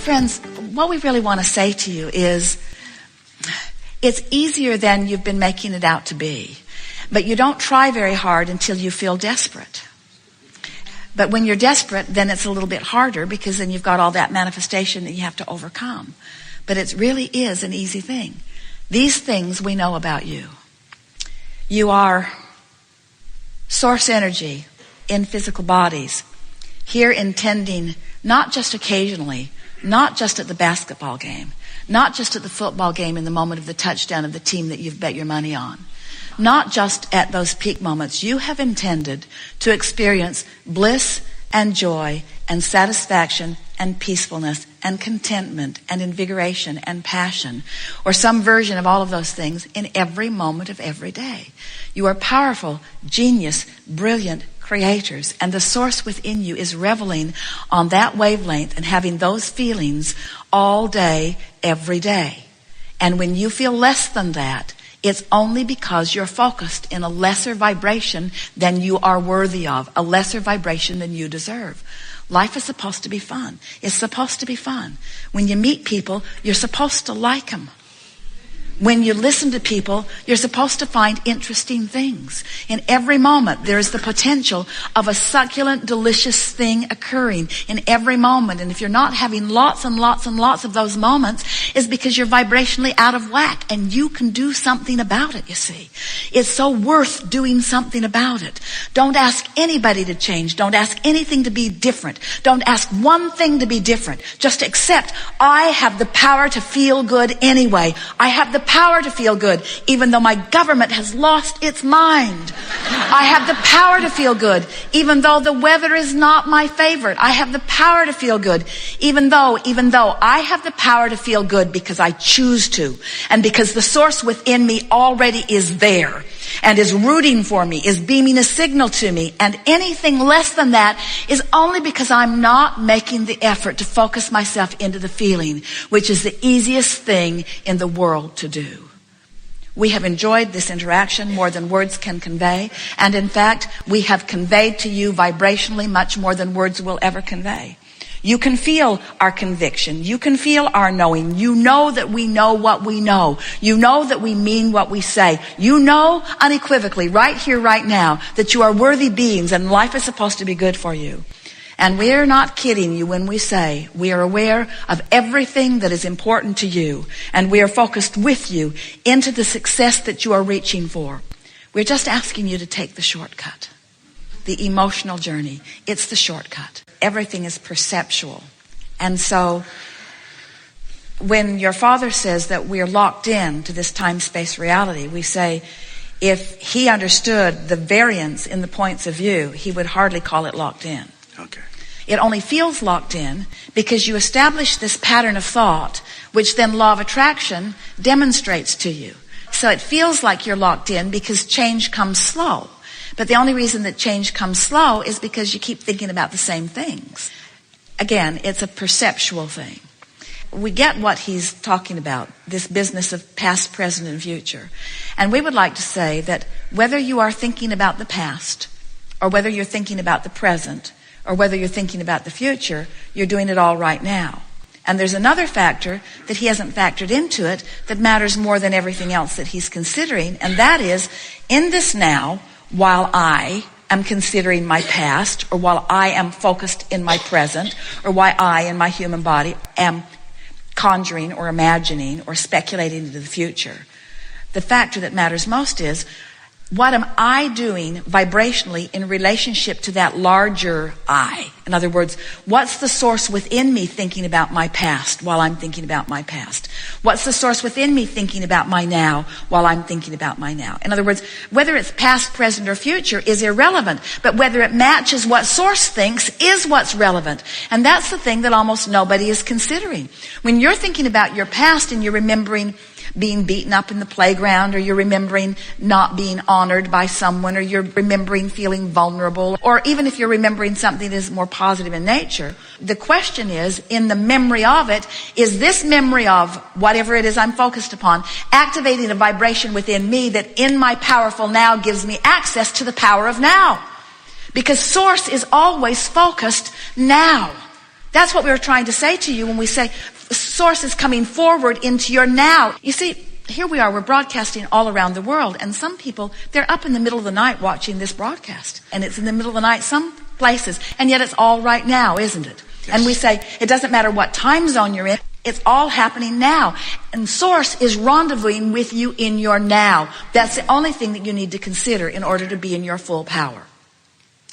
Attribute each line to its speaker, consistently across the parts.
Speaker 1: Friends, what we really want to say to you is it's easier than you've been making it out to be. But you don't try very hard until you feel desperate. But when you're desperate, then it's a little bit harder because then you've got all that manifestation that you have to overcome. But it really is an easy thing. These things we know about you. You are source energy in physical bodies, here intending not just occasionally, not just at the basketball game, not just at the football game in the moment of the touchdown of the team that you've bet your money on, not just at those peak moments. You have intended to experience bliss and joy and satisfaction and peacefulness and contentment and invigoration and passion, or some version of all of those things in every moment of every day. You are powerful, genius, brilliant creators, and the source within you is reveling on that wavelength and having those feelings all day, every day. And when you feel less than that, it's only because you're focused in a lesser vibration than you are worthy of, a lesser vibration than you deserve. Life is supposed to be fun. It's supposed to be fun. When you meet people, you're supposed to like them. When you listen to people, you're supposed to find interesting things. In every moment, there is the potential of a succulent, delicious thing occurring in every moment. And if you're not having lots and lots and lots of those moments, it's because you're vibrationally out of whack. And you can do something about it, you see. It's so worth doing something about it. Don't ask anybody to change. Don't ask anything to be different. Don't ask one thing to be different. Just accept, I have the power to feel good anyway. I have the power to feel good, even though my government has lost its mind. I have the power to feel good, even though the weather is not my favorite. I have the power to feel good, even though I have the power to feel good because I choose to, and because the source within me already is there and is rooting for me, is beaming a signal to me. And anything less than that is only because I'm not making the effort to focus myself into the feeling, which is the easiest thing in the world to do. We have enjoyed this interaction more than words can convey. And in fact, we have conveyed to you vibrationally much more than words will ever convey. You can feel our conviction. You can feel our knowing. You know that we know what we know. You know that we mean what we say. You know unequivocally, right here, right now, that you are worthy beings and life is supposed to be good for you. And we're not kidding you when we say we are aware of everything that is important to you, and we are focused with you into the success that you are reaching for. We're just asking you to take the shortcut, the emotional journey. It's the shortcut. Everything is perceptual. And so when your father says that we're locked in to this time-space reality, we say if he understood the variance in the points of view, he would hardly call it locked in.
Speaker 2: Okay.
Speaker 1: It only feels locked in because you establish this pattern of thought, which then law of attraction demonstrates to you. So it feels like you're locked in because change comes slow. But the only reason that change comes slow is because you keep thinking about the same things. Again, it's a perceptual thing. We get what he's talking about, this business of past, present, and future. And we would like to say that whether you are thinking about the past, or whether you're thinking about the present, or whether you're thinking about the future, you're doing it all right now. And there's another factor that he hasn't factored into it that matters more than everything else that he's considering, and that is, in this now, while I am considering my past, or while I am focused in my present, or while I, in my human body, am conjuring or imagining or speculating into the future, the factor that matters most is, what am I doing vibrationally in relationship to that larger I? In other words, what's the source within me thinking about my past while I'm thinking about my past? What's the source within me thinking about my now while I'm thinking about my now? In other words, whether it's past, present, or future is irrelevant, but whether it matches what source thinks is what's relevant. And that's the thing that almost nobody is considering. When you're thinking about your past and you're remembering being beaten up in the playground, or you're remembering not being honored by someone, or you're remembering feeling vulnerable, or even if you're remembering something that is more positive in nature, the question is, in the memory of it, is this memory of whatever it is I'm focused upon activating a vibration within me that in my powerful now gives me access to the power of now? Because source is always focused now. That's what we were trying to say to you when we say source is coming forward into your now. You see, here we are, we're broadcasting all around the world, and some people, they're up in the middle of the night watching this broadcast, and it's in the middle of the night some places, and yet it's all right now, isn't it? Yes. And we say, it doesn't matter what time zone you're in, it's all happening now. And source is rendezvousing with you in your now. That's the only thing that you need to consider in order to be in your full power.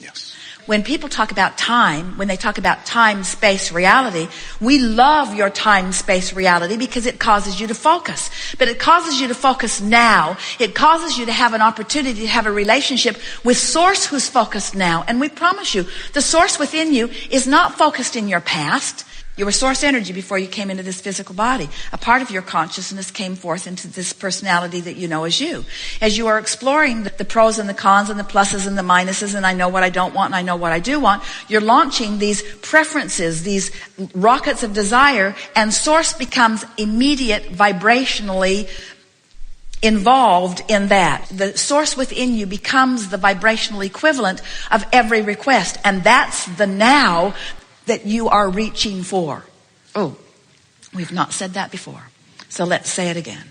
Speaker 2: Yes.
Speaker 1: When people talk about time, when they talk about time, space, reality, we love your time, space, reality because it causes you to focus. But it causes you to focus now. It causes you to have an opportunity to have a relationship with source who's focused now. And we promise you, the source within you is not focused in your past. You were source energy before you came into this physical body. A part of your consciousness came forth into this personality that you know as you. As you are exploring the pros and the cons and the pluses and the minuses, and I know what I don't want and I know what I do want, you're launching these preferences, these rockets of desire, and source becomes immediate vibrationally involved in that. The source within you becomes the vibrational equivalent of every request, and that's the now that you are reaching for. Oh, we've not said that before. So let's say it again.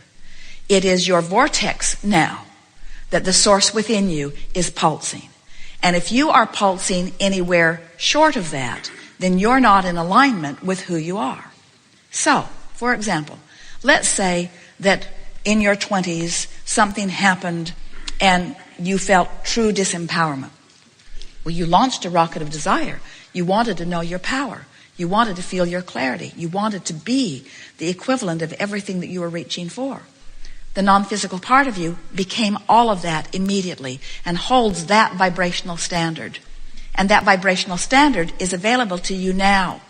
Speaker 1: It is your vortex now that the source within you is pulsing. And if you are pulsing anywhere short of that, then you're not in alignment with who you are. So, for example, let's say that in your 20s something happened and you felt true disempowerment. Well, you launched a rocket of desire. You wanted to know your power. You wanted to feel your clarity. You wanted to be the equivalent of everything that you were reaching for. The non-physical part of you became all of that immediately and holds that vibrational standard. And that vibrational standard is available to you now.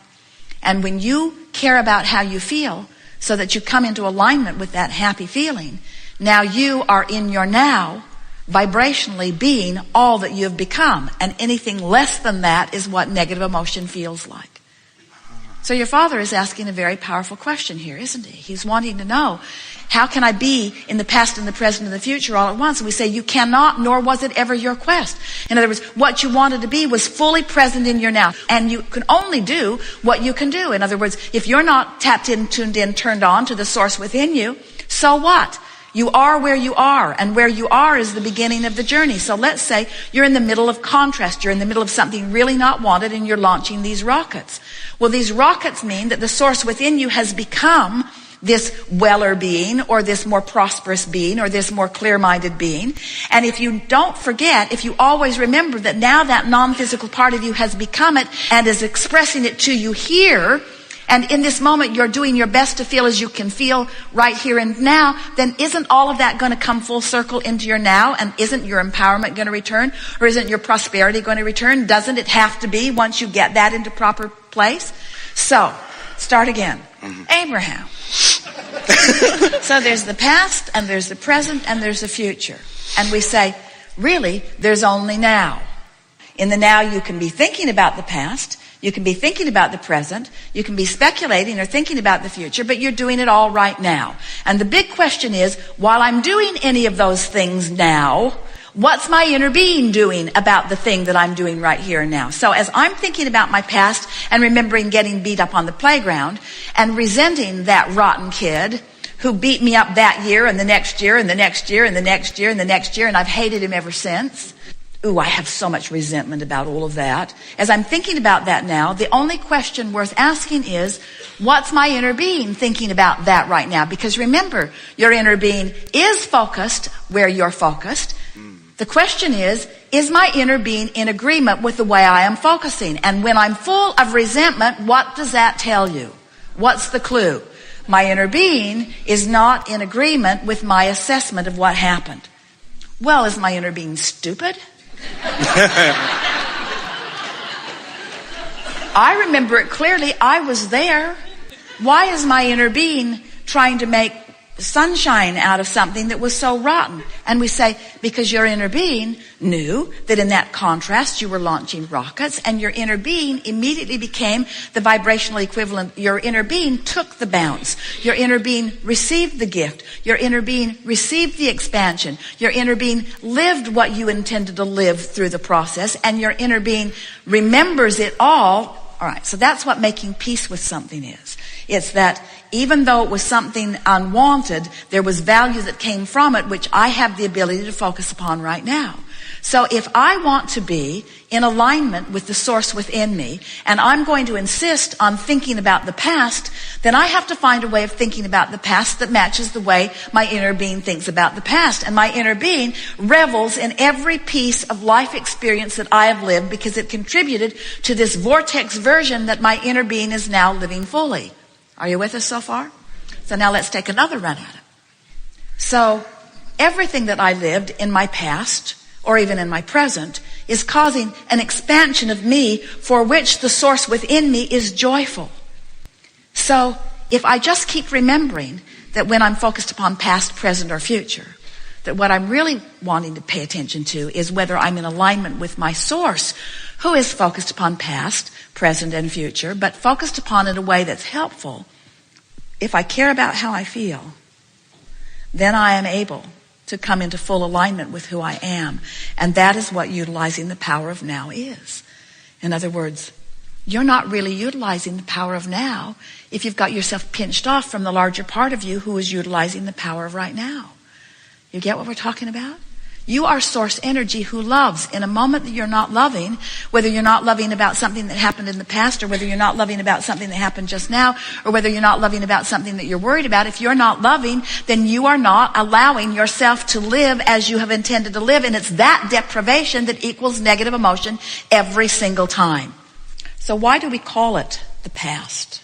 Speaker 1: And when you care about how you feel so that you come into alignment with that happy feeling, now you are in your now, vibrationally being all that you've become. And anything less than that is what negative emotion feels like. So your father is asking a very powerful question here, isn't he? He's wanting to know, how can I be in the past and the present and the future all at once? And we say, you cannot, nor was it ever your quest. In other words, what you wanted to be was fully present in your now. And you can only do what you can do. In other words, if you're not tapped in, tuned in, turned on to the source within you, so what? You are where you are, and where you are is the beginning of the journey. So let's say you're in the middle of contrast. You're in the middle of something really not wanted, and you're launching these rockets. Well, these rockets mean that the source within you has become this weller being, or this more prosperous being, or this more clear-minded being. And if you don't forget, if you always remember that now that non-physical part of you has become it and is expressing it to you here, and in this moment you're doing your best to feel as you can feel right here and now, then isn't all of that going to come full circle into your now? And isn't your empowerment going to return? Or isn't your prosperity going to return? Doesn't it have to be once you get that into proper place? So, start again. Abraham. So there's the past, and there's the present, and there's the future. And we say, really, there's only now. In the now you can be thinking about the past, you can be thinking about the present, you can be speculating or thinking about the future, but you're doing it all right now. And the big question is, while I'm doing any of those things now, what's my inner being doing about the thing that I'm doing right here and now? So as I'm thinking about my past and remembering getting beat up on the playground and resenting that rotten kid who beat me up that year and the next year and the next year and the next year and the next year, and I've hated him ever since. Ooh, I have so much resentment about all of that. As I'm thinking about that now, the only question worth asking is, what's my inner being thinking about that right now? Because remember, your inner being is focused where you're focused. The question is my inner being in agreement with the way I am focusing? And when I'm full of resentment, what does that tell you? What's the clue? My inner being is not in agreement with my assessment of what happened. Well, is my inner being stupid? I remember it clearly. I was there. Why is my inner being trying to make sunshine out of something that was so rotten? And we say, because your inner being knew that in that contrast you were launching rockets, and your inner being immediately became the vibrational equivalent. Your inner being took the bounce. Your inner being received the gift. Your inner being received the expansion. Your inner being lived what you intended to live through the process, and your inner being remembers it all All right, so that's what making peace with something is. It's that even though it was something unwanted, there was value that came from it, which I have the ability to focus upon right now. So if I want to be in alignment with the source within me, and I'm going to insist on thinking about the past, then I have to find a way of thinking about the past that matches the way my inner being thinks about the past. And my inner being revels in every piece of life experience that I have lived because it contributed to this vortex version that my inner being is now living fully. Are you with us so far? So now let's take another run at it. So everything that I lived in my past, or even in my present, is causing an expansion of me for which the source within me is joyful. So if I just keep remembering that when I'm focused upon past, present, or future, that what I'm really wanting to pay attention to is whether I'm in alignment with my source, who is focused upon past, present, and future, but focused upon it in a way that's helpful. If I care about how I feel, then I am able to come into full alignment with who I am. And that is what utilizing the power of now is. In other words, you're not really utilizing the power of now if you've got yourself pinched off from the larger part of you who is utilizing the power of right now. You get what we're talking about? You are source energy who loves. In a moment that you're not loving, whether you're not loving about something that happened in the past, or whether you're not loving about something that happened just now, or whether you're not loving about something that you're worried about, if you're not loving, then you are not allowing yourself to live as you have intended to live. And it's that deprivation that equals negative emotion every single time. So why do we call it the past?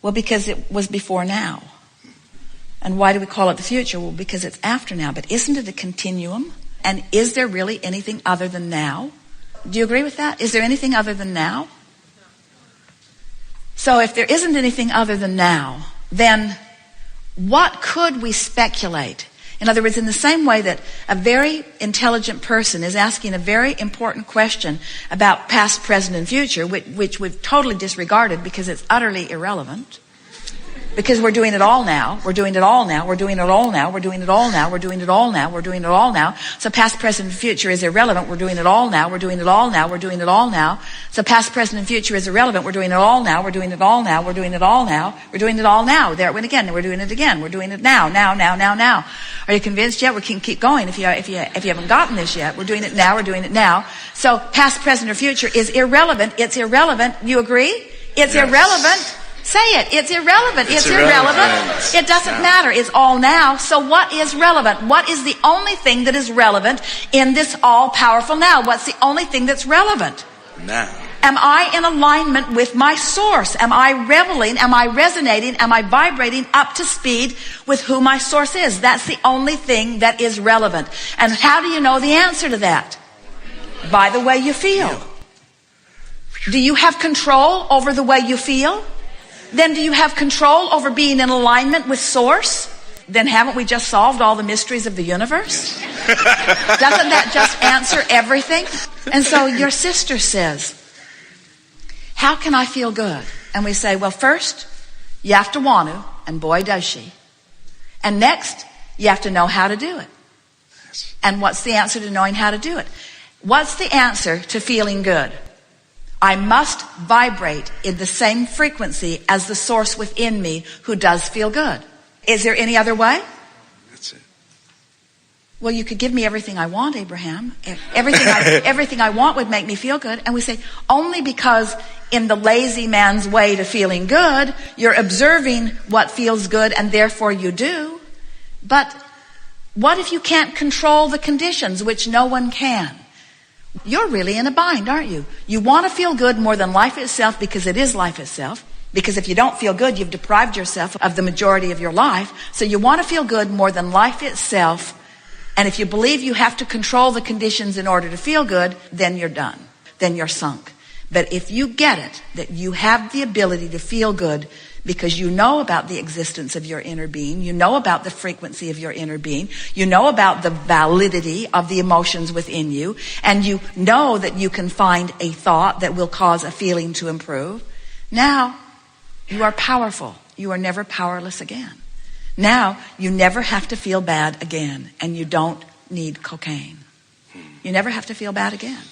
Speaker 1: Well, because it was before now. And why do we call it the future? Well, because it's after now. But isn't it a continuum? And is there really anything other than now? Do you agree with that? Is there anything other than now? So if there isn't anything other than now, then what could we speculate? In other words, in the same way that a very intelligent person is asking a very important question about past, present, and future, which we've totally disregarded because it's utterly irrelevant. Because we're doing it all now. We're doing it all now. We're doing it all now. We're doing it all now. We're doing it all now. We're doing it all now. So past, present, and future is irrelevant. We're doing it all now. We're doing it all now. We're doing it all now. So past, present, and future is irrelevant. We're doing it all now. We're doing it all now. We're doing it all now. We're doing it all now. There it went again. We're doing it again. We're doing it now. Now. Are you convinced yet? We can keep going if you haven't gotten this yet. We're doing it now. We're doing it now. So past, present, or future is irrelevant. It's irrelevant. You agree? It's irrelevant. Say it. It's irrelevant. It's irrelevant. It doesn't matter. It's all now. So what is relevant? What is the only thing that is relevant in this all-powerful now? What's the only thing that's relevant?
Speaker 2: Now.
Speaker 1: Am I in alignment with my source? Am I reveling? Am I resonating? Am I vibrating up to speed with who my source is? That's the only thing that is relevant. And how do you know the answer to that? By the way you feel. Do you have control over the way you feel? Then do you have control over being in alignment with source? Then haven't we just solved all the mysteries of the universe? Doesn't that just answer everything? And so your sister says, how can I feel good? And we say, well, first, you have to want to, and boy does she. And next, you have to know how to do it. And what's the answer to knowing how to do it? What's the answer to feeling good? I must vibrate in the same frequency as the source within me who does feel good. Is there any other way?
Speaker 2: That's it.
Speaker 1: Well, you could give me everything I want, Abraham. Everything I want would make me feel good. And we say, only because in the lazy man's way to feeling good, you're observing what feels good and therefore you do. But what if you can't control the conditions, which no one can? You're really in a bind, aren't you? You want to feel good more than life itself because it is life itself. Because if you don't feel good, you've deprived yourself of the majority of your life. So you want to feel good more than life itself. And if you believe you have to control the conditions in order to feel good, then you're done. Then you're sunk. But if you get it, that you have the ability to feel good because you know about the existence of your inner being, you know about the frequency of your inner being, you know about the validity of the emotions within you, and you know that you can find a thought that will cause a feeling to improve. Now, you are powerful. You are never powerless again. Now, you never have to feel bad again, and you don't need cocaine. You never have to feel bad again.